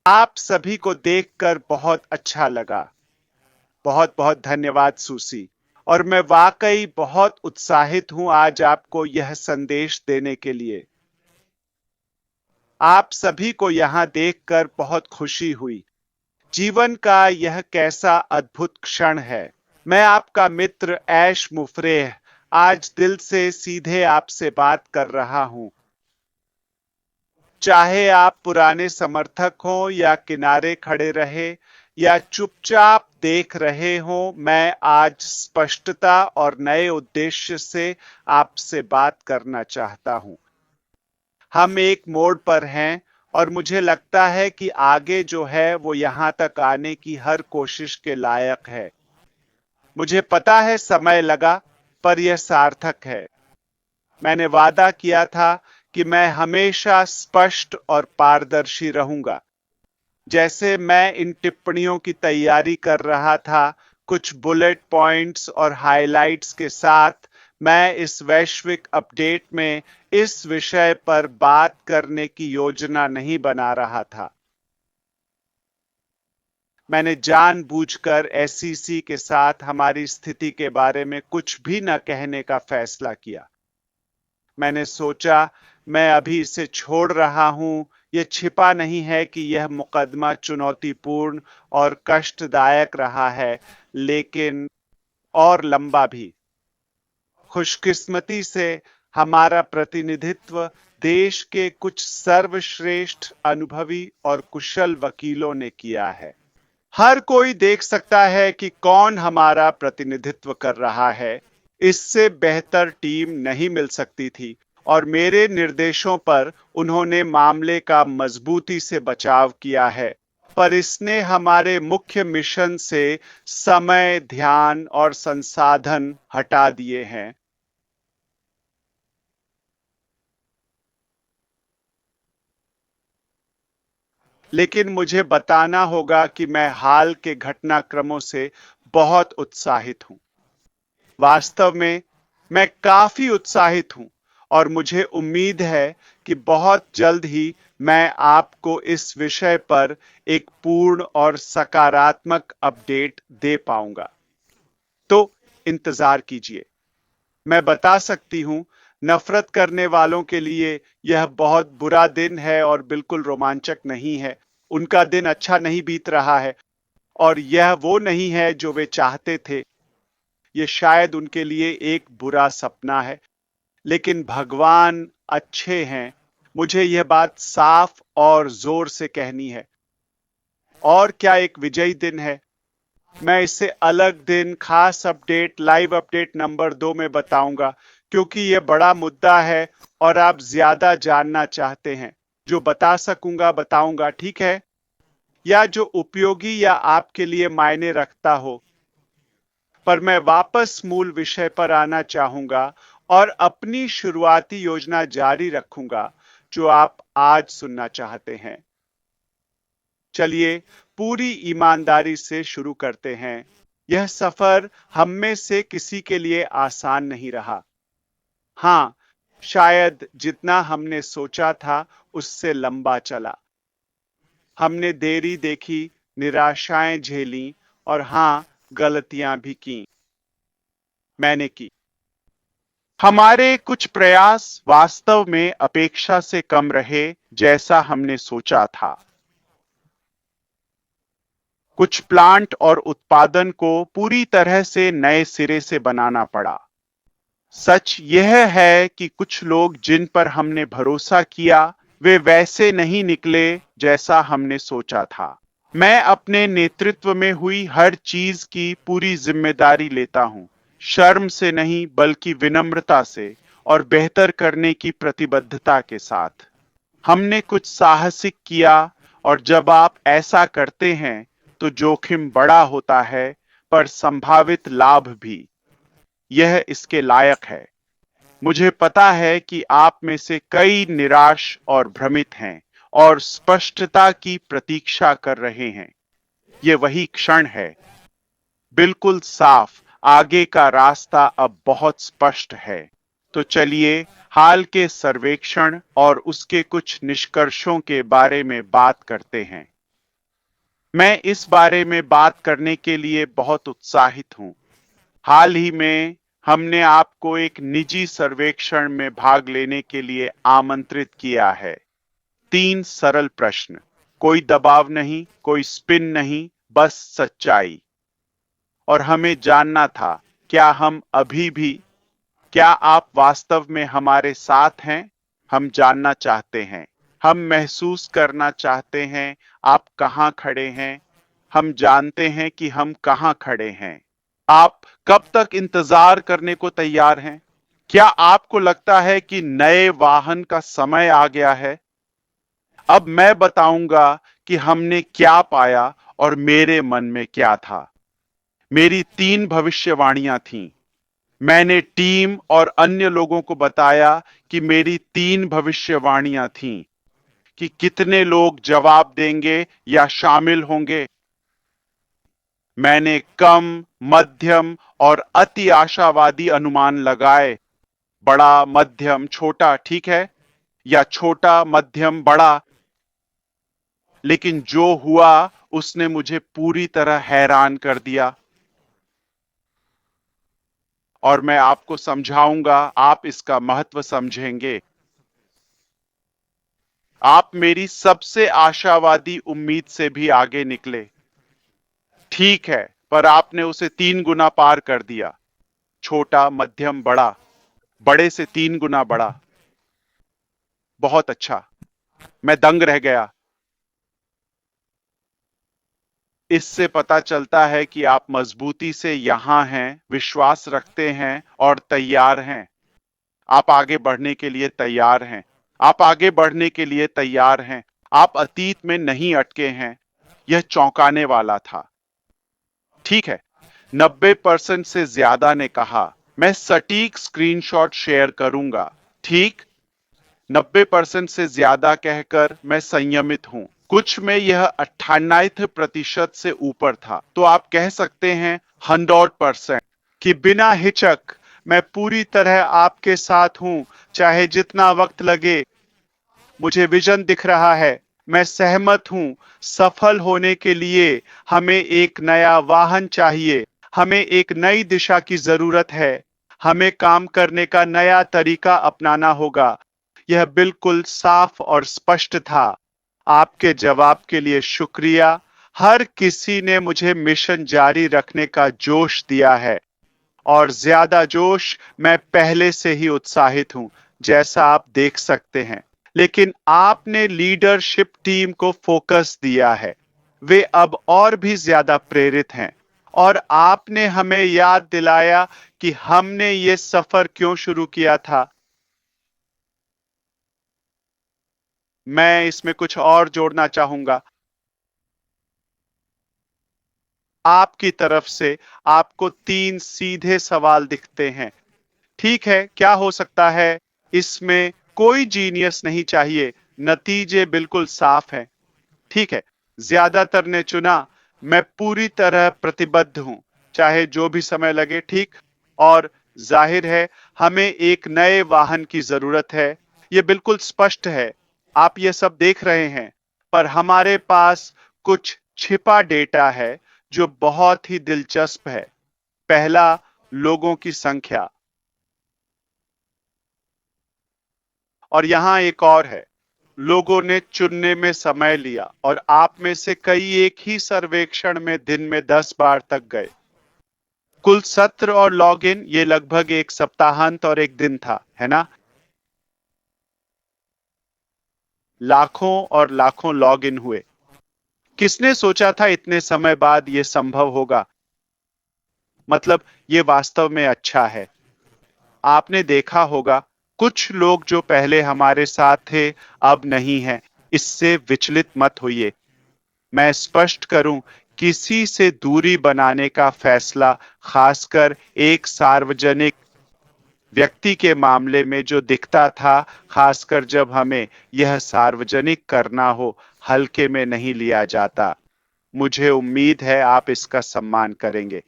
आप सभी को देखकर बहुत अच्छा लगा। बहुत बहुत धन्यवाद सुसी। और मैं वाकई बहुत उत्साहित हूं आज आपको यह संदेश देने के लिए। आप सभी को यहां देखकर बहुत खुशी हुई। जीवन का यह कैसा अद्भुत क्षण है। मैं आपका मित्र ऐश मुफरेह आज दिल से सीधे आपसे बात कर रहा हूं। चाहे आप पुराने समर्थक हो या किनारे खड़े रहे या चुपचाप देख रहे हो, मैं आज स्पष्टता और नए उद्देश्य से आपसे बात करना चाहता हूं। हम एक मोड़ पर हैं और मुझे लगता है कि आगे जो है वो यहां तक आने की हर कोशिश के लायक है। मुझे पता है समय लगा, पर यह सार्थक है। मैंने वादा किया था कि मैं हमेशा स्पष्ट और पारदर्शी रहूंगा। जैसे मैं इन टिप्पणियों की तैयारी कर रहा था, कुछ बुलेट पॉइंट्स और हाइलाइट्स के साथ, मैं इस वैश्विक अपडेट में इस विषय पर बात करने की योजना नहीं बना रहा था। मैंने जानबूझकर एसईसी के साथ हमारी स्थिति के बारे में कुछ भी न कहने का फैसला किया। मैंने सोचा मैं अभी इसे छोड़ रहा हूं। यह छिपा नहीं है कि यह मुकदमा चुनौतीपूर्ण और कष्टदायक रहा है, लेकिन और लंबा भी। खुशकिस्मती से हमारा प्रतिनिधित्व देश के कुछ सर्वश्रेष्ठ अनुभवी और कुशल वकीलों ने किया है। हर कोई देख सकता है कि कौन हमारा प्रतिनिधित्व कर रहा है। इससे बेहतर टीम नहीं मिल सकती थी और मेरे निर्देशों पर उन्होंने मामले का मजबूती से बचाव किया है। पर इसने हमारे मुख्य मिशन से समय, ध्यान और संसाधन हटा दिए हैं। लेकिन मुझे बताना होगा कि मैं हाल के घटनाक्रमों से बहुत उत्साहित हूं। वास्तव में मैं काफी उत्साहित हूं और मुझे उम्मीद है कि बहुत जल्द ही मैं आपको इस विषय पर एक पूर्ण और सकारात्मक अपडेट दे पाऊंगा। तो इंतजार कीजिए। मैं बता सकती हूं, नफरत करने वालों के लिए यह बहुत बुरा दिन है और बिल्कुल रोमांचक नहीं है। उनका दिन अच्छा नहीं बीत रहा है और यह वो नहीं है जो वे चाहते थे। ये शायद उनके लिए एक बुरा सपना है, लेकिन भगवान अच्छे हैं। मुझे यह बात साफ और जोर से कहनी है। और क्या एक विजयी दिन है। मैं इसे अलग दिन, खास अपडेट, लाइव अपडेट नंबर 2 में बताऊंगा, क्योंकि यह बड़ा मुद्दा है और आप ज्यादा जानना चाहते हैं। जो बता सकूंगा बताऊंगा, ठीक है? या जो उपयोगी या आपके लिए मायने रखता हो। पर मैं वापस मूल विषय पर आना चाहूंगा और अपनी शुरुआती योजना जारी रखूंगा, जो आप आज सुनना चाहते हैं। चलिए पूरी ईमानदारी से शुरू करते हैं। यह सफर हम में से किसी के लिए आसान नहीं रहा। हां, शायद जितना हमने सोचा था उससे लंबा चला। हमने देरी देखी, निराशाएं झेली और हां, गलतियां भी की। मैंने की। हमारे कुछ प्रयास वास्तव में अपेक्षा से कम रहे, जैसा हमने सोचा था। कुछ प्लांट और उत्पादन को पूरी तरह से नए सिरे से बनाना पड़ा। सच यह है कि कुछ लोग जिन पर हमने भरोसा किया, वे वैसे नहीं निकले जैसा हमने सोचा था। मैं अपने नेतृत्व में हुई हर चीज की पूरी जिम्मेदारी लेता हूं। शर्म से नहीं, बल्कि विनम्रता से और बेहतर करने की प्रतिबद्धता के साथ। हमने कुछ साहसिक किया और जब आप ऐसा करते हैं तो जोखिम बड़ा होता है, पर संभावित लाभ भी। यह इसके लायक है। मुझे पता है कि आप में से कई निराश और भ्रमित हैं और स्पष्टता की प्रतीक्षा कर रहे हैं। ये वही क्षण है। बिल्कुल साफ, आगे का रास्ता अब बहुत स्पष्ट है। तो चलिए हाल के सर्वेक्षण और उसके कुछ निष्कर्षों के बारे में बात करते हैं। मैं इस बारे में बात करने के लिए बहुत उत्साहित हूं। हाल ही में हमने आपको एक निजी सर्वेक्षण में भाग लेने के लिए आमंत्रित किया है। 3 सरल प्रश्न, कोई दबाव नहीं, कोई स्पिन नहीं, बस सच्चाई। और हमें जानना था, क्या हम अभी भी, क्या आप वास्तव में हमारे साथ हैं? हम जानना चाहते हैं। हम महसूस करना चाहते हैं आप कहां खड़े हैं। हम जानते हैं कि हम कहां खड़े हैं। आप कब तक इंतजार करने को तैयार हैं? क्या आपको लगता है कि नए वाहन का समय आ गया है? अब मैं बताऊंगा कि हमने क्या पाया और मेरे मन में क्या था। मेरी 3 भविष्यवाणियां थीं। मैंने टीम और अन्य लोगों को बताया कि मेरी 3 भविष्यवाणियां थीं कि कितने लोग जवाब देंगे या शामिल होंगे। मैंने कम, मध्यम और अति आशावादी अनुमान लगाए। बड़ा, मध्यम, छोटा, ठीक है? या छोटा, मध्यम, बड़ा। लेकिन जो हुआ उसने मुझे पूरी तरह हैरान कर दिया। और मैं आपको समझाऊंगा, आप इसका महत्व समझेंगे। आप मेरी सबसे आशावादी उम्मीद से भी आगे निकले। ठीक है, पर आपने उसे 3 गुना पार कर दिया। छोटा, मध्यम, बड़ा। बड़े से 3 गुना बड़ा। बहुत अच्छा। मैं दंग रह गया। इससे पता चलता है कि आप मजबूती से यहां हैं, विश्वास रखते हैं और तैयार हैं। आप आगे बढ़ने के लिए तैयार हैं। आप आगे बढ़ने के लिए तैयार हैं। आप अतीत में नहीं अटके हैं। यह चौंकाने वाला था। ठीक है। 90% से ज्यादा ने कहा, मैं सटीक स्क्रीनशॉट शेयर करूंगा। ठीक। 90% से ज्यादा कहकर मैं संयमित हूं। कुछ में यह 98% से ऊपर था। तो आप कह सकते हैं 100% कि बिना हिचक मैं पूरी तरह आपके साथ हूं, चाहे जितना वक्त लगे। मुझे विजन दिख रहा है। मैं सहमत हूं। सफल होने के लिए हमें एक नया वाहन चाहिए। हमें एक नई दिशा की जरूरत है। हमें काम करने का नया तरीका अपनाना होगा। यह बिल्कुल साफ और स्पष्ट था। आपके जवाब के लिए शुक्रिया। हर किसी ने मुझे मिशन जारी रखने का जोश दिया है। और ज्यादा जोश, मैं पहले से ही उत्साहित हूं, जैसा आप देख सकते हैं। लेकिन आपने लीडरशिप टीम को फोकस दिया है। वे अब और भी ज्यादा प्रेरित हैं। और आपने हमें याद दिलाया कि हमने ये सफर क्यों शुरू किया था। मैं इसमें कुछ और जोड़ना चाहूंगा। आपकी तरफ से आपको 3 सीधे सवाल दिखते हैं। ठीक है, क्या हो सकता है? इसमें कोई जीनियस नहीं चाहिए। नतीजे बिल्कुल साफ हैं। ठीक है। ज्यादातर ने चुना, मैं पूरी तरह प्रतिबद्ध हूं, चाहे जो भी समय लगे। ठीक। और जाहिर है, हमें एक नए वाहन की जरूरत है। यह बिल्कुल स्पष्ट है। आप ये सब देख रहे हैं। पर हमारे पास कुछ छिपा डेटा है जो बहुत ही दिलचस्प है। पहला, लोगों की संख्या। और यहां एक और है। लोगों ने चुनने में समय लिया और आप में से कई एक ही सर्वेक्षण में दिन में 10 बार तक गए। कुल सत्र और लॉगिन, ये लगभग एक सप्ताहांत और एक दिन था, है ना? लाखों और लाखों लॉगिन हुए। किसने सोचा था इतने समय बाद यह संभव होगा? मतलब, ये वास्तव में अच्छा है। आपने देखा होगा, कुछ लोग जो पहले हमारे साथ थे अब नहीं हैं। इससे विचलित मत होइए। मैं स्पष्ट करूं, किसी से दूरी बनाने का फैसला, खासकर एक सार्वजनिक व्यक्ति के मामले में जो दिखता था, खासकर जब हमें यह सार्वजनिक करना हो, हल्के में नहीं लिया जाता। मुझे उम्मीद है आप इसका सम्मान करेंगे।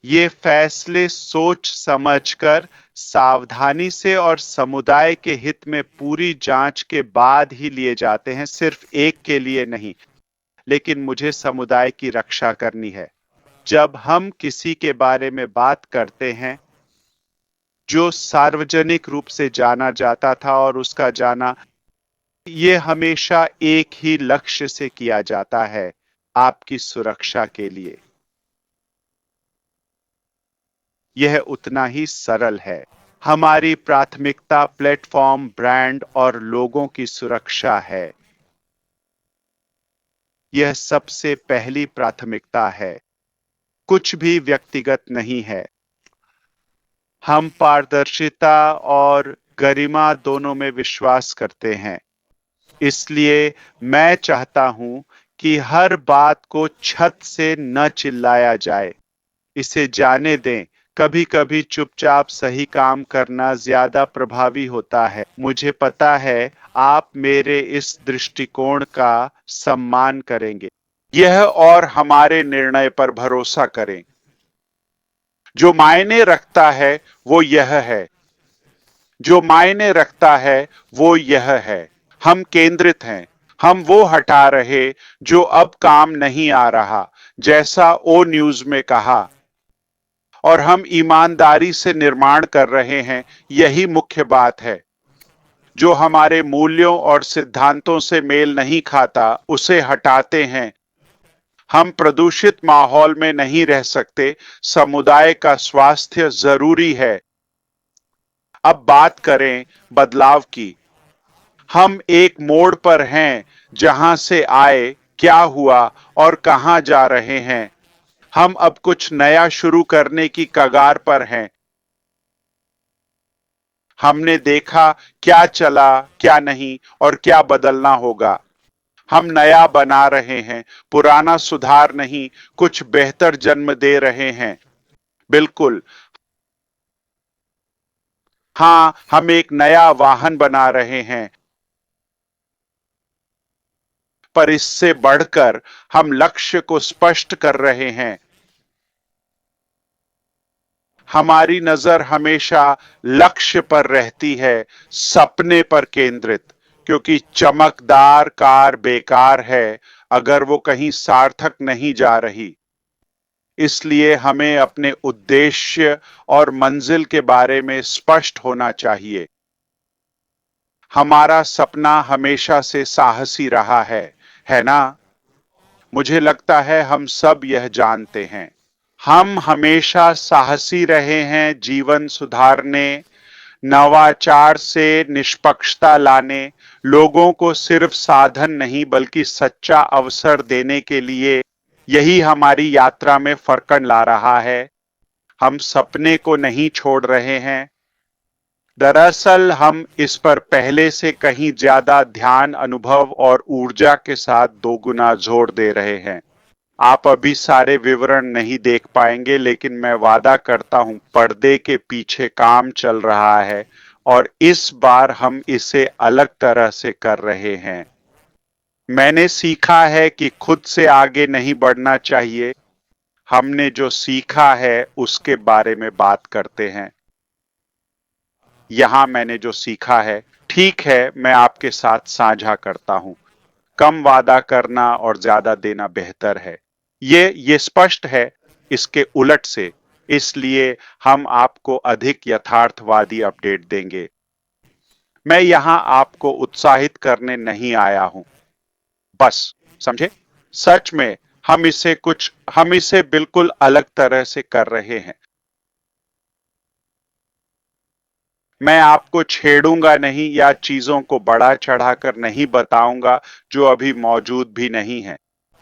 ये फैसले सोच समझकर, सावधानी से और समुदाय के हित में पूरी जांच के बाद ही लिए जाते हैं, सिर्फ एक के लिए नहीं। लेकिन मुझे समुदाय की रक्षा करनी है। जब हम किसी के बारे में बात करते हैं जो सार्वजनिक रूप से जाना जाता था और उसका जाना ये हमेशा एक ही लक्ष्य से किया जाता है, आपकी सुरक्षा के लिए। यह उतना ही सरल है। हमारी प्राथमिकता प्लेटफॉर्म, ब्रांड और लोगों की सुरक्षा है। यह सबसे पहली प्राथमिकता है, कुछ भी व्यक्तिगत नहीं है। हम पारदर्शिता और गरिमा दोनों में विश्वास करते हैं। इसलिए मैं चाहता हूं कि हर बात को छत से न चिल्लाया जाए। इसे जाने दें, कभी-कभी चुपचाप सही काम करना ज्यादा प्रभावी होता है। मुझे पता है आप मेरे इस दृष्टिकोण का सम्मान करेंगे। यह और हमारे निर्णय पर भरोसा करें। जो मायने रखता है वो यह है। जो मायने रखता है वो यह है। हम केंद्रित हैं। हम वो हटा रहे जो अब काम नहीं आ रहा, जैसा ओ न्यूज में कहा। और हम ईमानदारी से निर्माण कर रहे हैं, यही मुख्य बात है। जो हमारे मूल्यों और सिद्धांतों से मेल नहीं खाता, उसे हटाते हैं। हम प्रदूषित माहौल में नहीं रह सकते। समुदाय का स्वास्थ्य जरूरी है। अब बात करें बदलाव की। हम एक मोड़ पर हैं, जहां से आए, क्या हुआ और कहां जा रहे हैं। हम अब कुछ नया शुरू करने की कगार पर हैं। हमने देखा क्या चला, क्या नहीं और क्या बदलना होगा। हम नया बना रहे हैं, पुराना सुधार नहीं, कुछ बेहतर जन्म दे रहे हैं। बिल्कुल। हाँ, हम एक नया वाहन बना रहे हैं, पर इससे बढ़कर हम लक्ष्य को स्पष्ट कर रहे हैं। हमारी नजर हमेशा लक्ष्य पर रहती है, सपने पर केंद्रित। क्योंकि चमकदार कार बेकार है अगर वो कहीं सार्थक नहीं जा रही। इसलिए हमें अपने उद्देश्य और मंजिल के बारे में स्पष्ट होना चाहिए। हमारा सपना हमेशा से साहसी रहा है ना? मुझे लगता है हम सब यह जानते हैं। हम हमेशा साहसी रहे हैं, जीवन सुधारने, नवाचार से निष्पक्षता लाने, लोगों को सिर्फ साधन नहीं बल्कि सच्चा अवसर देने के लिए। यही हमारी यात्रा में फर्कन ला रहा है। हम सपने को नहीं छोड़ रहे हैं। दरअसल हम इस पर पहले से कहीं ज्यादा ध्यान, अनुभव और ऊर्जा के साथ दोगुना जोर दे रहे हैं। आप अभी सारे विवरण नहीं देख पाएंगे, लेकिन मैं वादा करता हूं पर्दे के पीछे काम चल रहा है और इस बार हम इसे अलग तरह से कर रहे हैं। मैंने सीखा है कि खुद से आगे नहीं बढ़ना चाहिए। हमने जो सीखा है उसके बारे में बात करते हैं। यहां मैंने जो सीखा है, ठीक है, मैं आपके साथ साझा करता हूं। कम वादा करना और ज्यादा देना बेहतर है। ये स्पष्ट है। इसके उलट से, इसलिए हम आपको अधिक यथार्थवादी अपडेट देंगे। मैं यहां आपको उत्साहित करने नहीं आया हूं, बस, समझे? सच में हम इसे बिल्कुल अलग तरह से कर रहे हैं। मैं आपको छेड़ूंगा नहीं या चीजों को बढ़ा चढ़ाकर नहीं बताऊंगा जो अभी मौजूद भी नहीं है।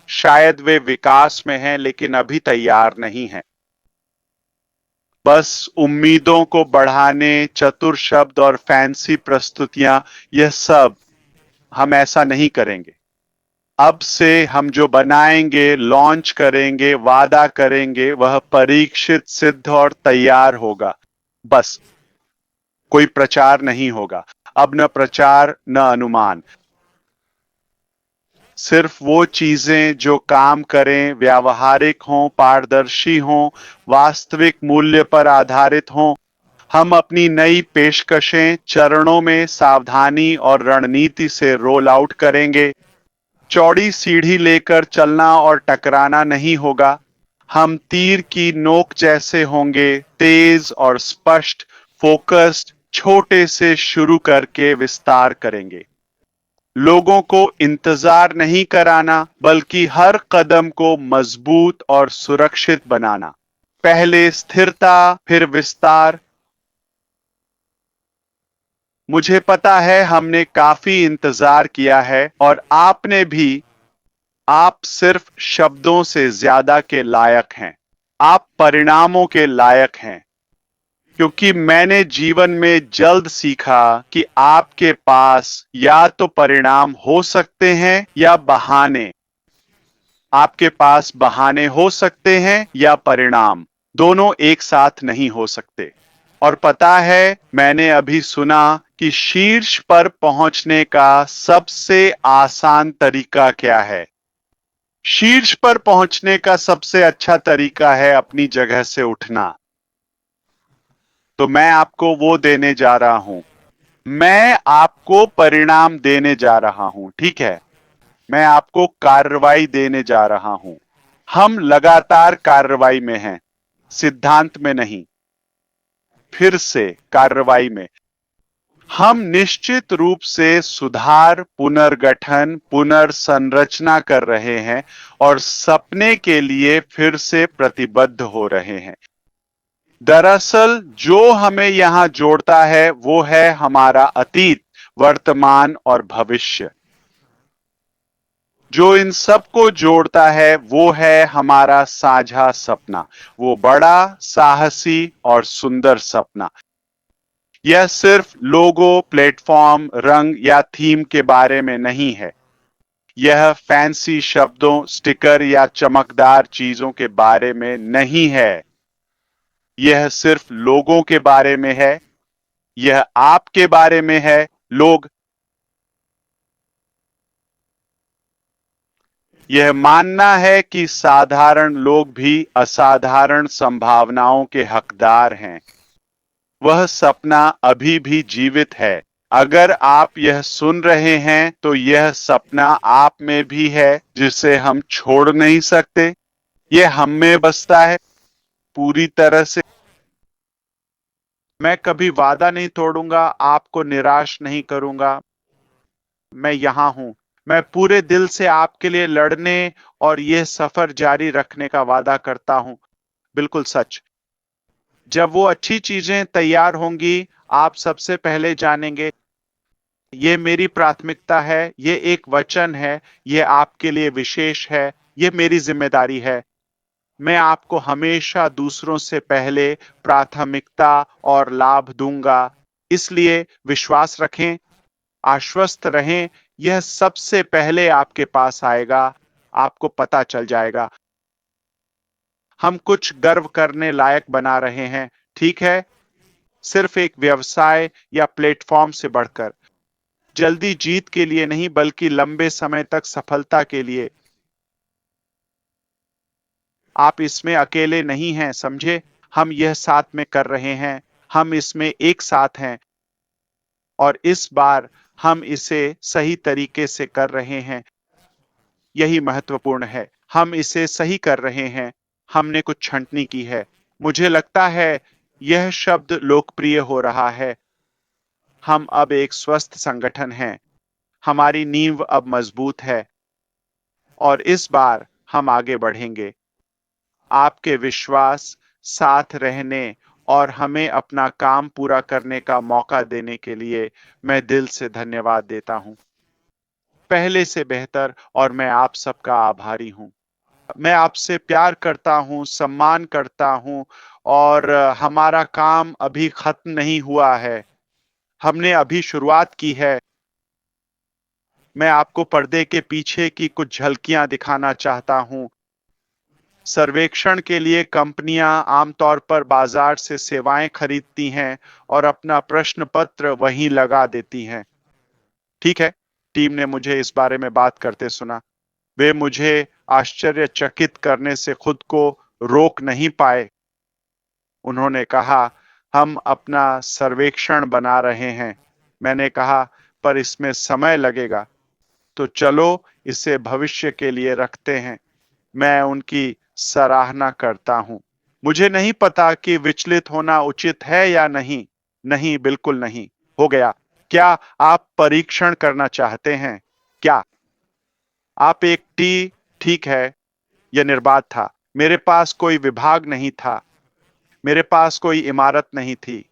शायद वे विकास में हैं लेकिन अभी तैयार नहीं हैं। बस उम्मीदों को बढ़ाने, चतुर शब्द और फैंसी प्रस्तुतियां, यह सब, हम ऐसा नहीं करेंगे। अब से हम जो बनाएंगे, लॉन्च करेंगे, वादा करेंगे, वह परीक्षित, सिद्ध और तैयार होगा। बस, कोई प्रचार नहीं होगा। अब न प्रचार न अनुमान। सिर्फ वो चीजें जो काम करें, व्यावहारिक हों, पारदर्शी हों, वास्तविक मूल्य पर आधारित हों। हम अपनी नई पेशकशें चरणों में सावधानी और रणनीति से रोल आउट करेंगे। चौड़ी सीढ़ी लेकर चलना और टकराना नहीं होगा। हम तीर की नोक जैसे होंगे, तेज और स्पष्ट, फोकस्ड, छोटे से शुरू करके विस्तार करेंगे। लोगों को इंतजार नहीं कराना, बल्कि हर कदम को मजबूत और सुरक्षित बनाना। पहले स्थिरता, फिर विस्तार। मुझे पता है हमने काफी इंतजार किया है और आपने भी। आप सिर्फ शब्दों से ज्यादा के लायक हैं। आप परिणामों के लायक हैं, क्योंकि मैंने जीवन में जल्द सीखा कि आपके पास या तो परिणाम हो सकते हैं या बहाने। आपके पास बहाने हो सकते हैं या परिणाम, दोनों एक साथ नहीं हो सकते। और पता है, मैंने अभी सुना कि शीर्ष पर पहुंचने का सबसे आसान तरीका क्या है। शीर्ष पर पहुंचने का सबसे अच्छा तरीका है अपनी जगह से उठना। तो मैं आपको वो देने जा रहा हूं। मैं आपको परिणाम देने जा रहा हूं, ठीक है। मैं आपको कार्रवाई देने जा रहा हूं। हम लगातार कार्रवाई में हैं, सिद्धांत में नहीं। फिर से कार्रवाई में। हम निश्चित रूप से सुधार, पुनर्गठन, पुनर्संरचना कर रहे हैं और सपने के लिए फिर से प्रतिबद्ध हो रहे हैं। दरअसल जो हमें यहां जोड़ता है वो है हमारा अतीत, वर्तमान और भविष्य। जो इन सबको जोड़ता है वो है हमारा साझा सपना, वो बड़ा, साहसी और सुंदर सपना। यह सिर्फ लोगो, प्लेटफॉर्म, रंग या थीम के बारे में नहीं है। यह फैंसी शब्दों, स्टिकर या चमकदार चीजों के बारे में नहीं है। यह सिर्फ लोगों के बारे में है। यह आपके बारे में है। लोग, यह मानना है कि साधारण लोग भी असाधारण संभावनाओं के हकदार हैं। वह सपना अभी भी जीवित है। अगर आप यह सुन रहे हैं तो यह सपना आप में भी है, जिसे हम छोड़ नहीं सकते। यह हम में बसता है पूरी तरह से। मैं कभी वादा नहीं तोड़ूंगा, आपको निराश नहीं करूंगा। मैं यहां हूं। मैं पूरे दिल से आपके लिए लड़ने और यह सफर जारी रखने का वादा करता हूं। बिल्कुल सच। जब वो अच्छी चीजें तैयार होंगी, आप सबसे पहले जानेंगे। ये मेरी प्राथमिकता है, ये एक वचन है, ये आपके लिए विशेष है, ये मेरी जिम्मेदारी है। मैं आपको हमेशा दूसरों से पहले प्राथमिकता और लाभ दूंगा। इसलिए विश्वास रखें, आश्वस्त रहें, यह सबसे पहले आपके पास आएगा। आपको पता चल जाएगा। हम कुछ गर्व करने लायक बना रहे हैं, ठीक है। सिर्फ एक व्यवसाय या प्लेटफॉर्म से बढ़कर। जल्दी जीत के लिए नहीं, बल्कि लंबे समय तक सफलता के लिए। आप इसमें अकेले नहीं हैं, समझे। हम यह साथ में कर रहे हैं। हम इसमें एक साथ हैं। और इस बार हम इसे सही तरीके से कर रहे हैं। यही महत्वपूर्ण है। हम इसे सही कर रहे हैं। हमने कुछ छंटनी की है। मुझे लगता है यह शब्द लोकप्रिय हो रहा है। हम अब एक स्वस्थ संगठन हैं। हमारी नींव अब मजबूत है। और इस बार हम आगे बढ़ेंगे। आपके विश्वास, साथ रहने और हमें अपना काम पूरा करने का मौका देने के लिए मैं दिल से धन्यवाद देता हूं। पहले से बेहतर, और मैं आप सबका आभारी हूं। मैं आपसे प्यार करता हूं, सम्मान करता हूं। और हमारा काम अभी खत्म नहीं हुआ है। हमने अभी शुरुआत की है। मैं आपको पर्दे के पीछे की कुछ झलकियां दिखाना चाहता हूं। सर्वेक्षण के लिए कंपनियां आमतौर पर बाजार से सेवाएं खरीदती हैं और अपना प्रश्न पत्र वहीं लगा देती हैं। ठीक है। टीम ने मुझे इस बारे में बात करते सुना। वे मुझे आश्चर्यचकित करने से खुद को रोक नहीं पाए। उन्होंने कहा, हम अपना सर्वेक्षण बना रहे हैं। मैंने कहा, पर इसमें समय लगेगा। तो चलो इसे भविष्य के लिए रखते हैं। मैं उनकी सराहना करता हूं। मुझे नहीं पता कि विचलित होना उचित है या नहीं। नहीं, बिल्कुल नहीं। हो गया। क्या आप परीक्षण करना चाहते हैं? क्या आप एक टी? ठीक है। यह निर्बाध था। मेरे पास कोई विभाग नहीं था। मेरे पास कोई इमारत नहीं थी।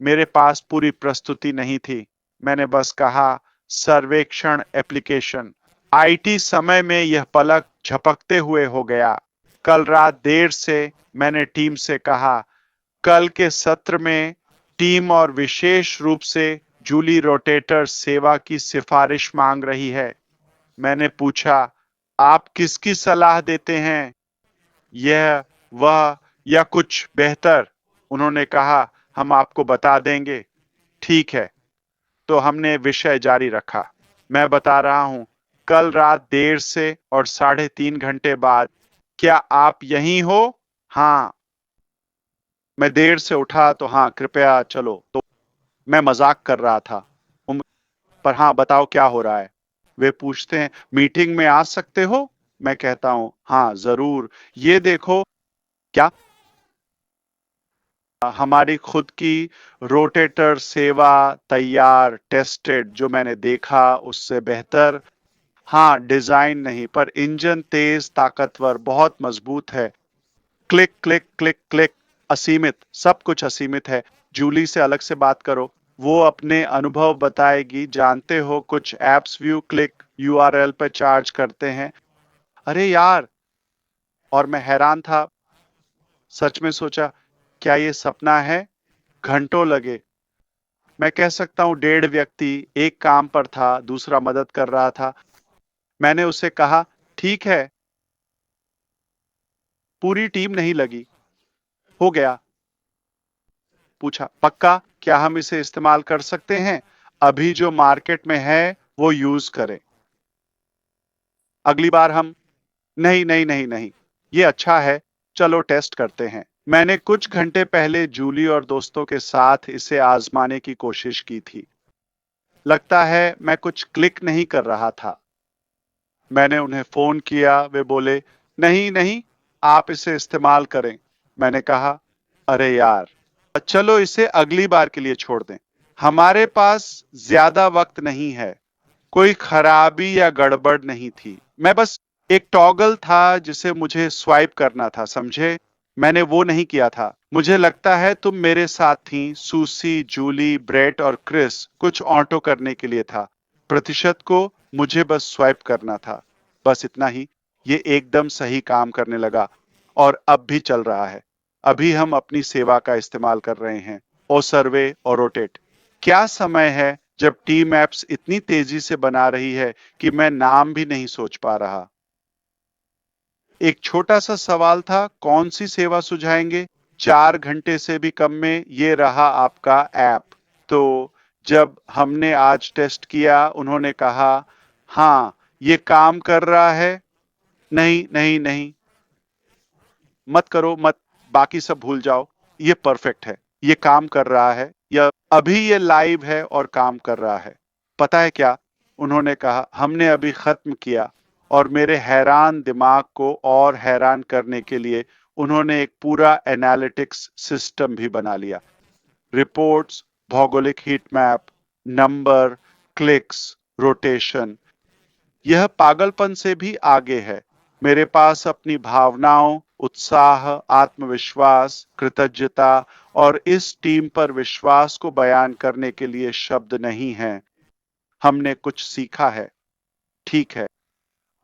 मेरे पास पूरी प्रस्तुति नहीं थी। मैंने बस कहा, सर्वेक्षण एप्लीकेशन। आईटी समय में यह पलक झपकते हुए हो गया। कल रात देर से मैंने टीम से कहा, कल के सत्र में टीम और विशेष रूप से जूली रोटेटर सेवा की सिफारिश मांग रही है। मैंने पूछा, आप किसकी सलाह देते हैं? यह, वह या कुछ बेहतर? उन्होंने कहा, हम आपको बता देंगे। ठीक है। तो हमने विषय जारी रखा। मैं बता रहा हूं, कल रात देर से और 3.5 घंटे बाद, क्या आप यहीं हो? हाँ। मैं देर से उठा तो हाँ, कृपया चलो। तो मैं मजाक कर रहा था। पर हाँ, बताओ क्या हो रहा है? वे पूछते हैं, मीटिंग में आ सकते हो? मैं कहता हूं, हाँ जरूर। ये देखो। क्या? हमारी खुद की रोटेटर सेवा तैयार, टेस्टेड, जो मैंने देखा उससे बेहतर। हाँ, डिजाइन नहीं, पर इंजन तेज, ताकतवर, बहुत मजबूत है। Click click click click. असीमित, सब कुछ असीमित है। जूली से अलग से बात करो। वो अपने अनुभव बताएगी। जानते हो, कुछ एप्स व्यू क्लिक यूआरएल पर चार्ज करते हैं। अरे यार! और मैं हैरान था। सच में सोचा, क्या ये सपना है? घंटों लगे। मैं कह सकता हूँ 1.5 व्यक्ति, एक काम पर था, दूसरा मदद कर रहा था। मैंने उसे कहा, ठीक है। पूरी टीम नहीं लगी। हो गया। पूछा, पक्का? क्या हम इसे इस्तेमाल कर सकते हैं? अभी जो मार्केट में है वो यूज करें। अगली बार हम। नहीं नहीं नहीं नहीं, ये अच्छा है। चलो टेस्ट करते हैं। मैंने कुछ घंटे पहले जूली और दोस्तों के साथ इसे आजमाने की कोशिश की थी। लगता है मैं कुछ क्लिक नहीं कर रहा था। मैंने उन्हें फोन किया। वे बोले, नहीं नहीं, आप इसे इस्तेमाल करें। मैंने कहा, अरे यार, चलो इसे अगली बार के लिए छोड़ दें। हमारे पास ज्यादा वक्त नहीं है। कोई खराबी या गड़बड़ नहीं थी। मैं बस, एक टॉगल था जिसे मुझे स्वाइप करना था, समझे? मैंने वो नहीं किया था। मुझे लगता है तुम मेरे साथ थी, सूसी, जूली, ब्रेट और क्रिस। कुछ ऑटो करने के लिए था। प्रतिशत को मुझे बस स्वाइप करना था। बस इतना ही। ये एकदम सही काम करने लगा और अब भी चल रहा है। अभी हम अपनी सेवा का इस्तेमाल कर रहे हैं। ओ सर्वे और रोटेट। क्या समय है जब टीम एप्स इतनी तेजी से बना रही है कि मैं नाम भी नहीं सोच पा रहा। एक छोटा सा सवाल था, कौन सी सेवा सुझाएंगे? 4 घंटे से भी कम में ये रहा आपका ऐप। तो जब हमने आज टेस्ट किया, उन्होंने कहा, हाँ, ये काम कर रहा है। नहीं नहीं नहीं, मत करो, मत। बाकी सब भूल जाओ। ये परफेक्ट है। ये काम कर रहा है। यह अभी ये लाइव है और काम कर रहा है। पता है क्या? उन्होंने कहा, हमने अभी खत्म किया। और मेरे हैरान दिमाग को और हैरान करने के लिए उन्होंने एक पूरा एनालिटिक्स सिस्टम भी बना लिया। रिपोर्ट्स, भौगोलिक heat map, number, clicks, rotation. यह पागलपन से भी आगे है। मेरे पास अपनी भावनाओं, उत्साह, आत्मविश्वास, कृतज्ञता और इस टीम पर विश्वास को बयान करने के लिए शब्द नहीं हैं। हमने कुछ सीखा है। ठीक है।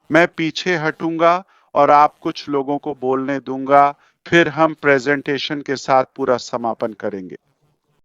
मैं पीछे हटूंगा और आप कुछ लोगों को बोलने दूंगा। फिर हम प्रेजेंटेशन के साथ पूरा समापन करेंगे।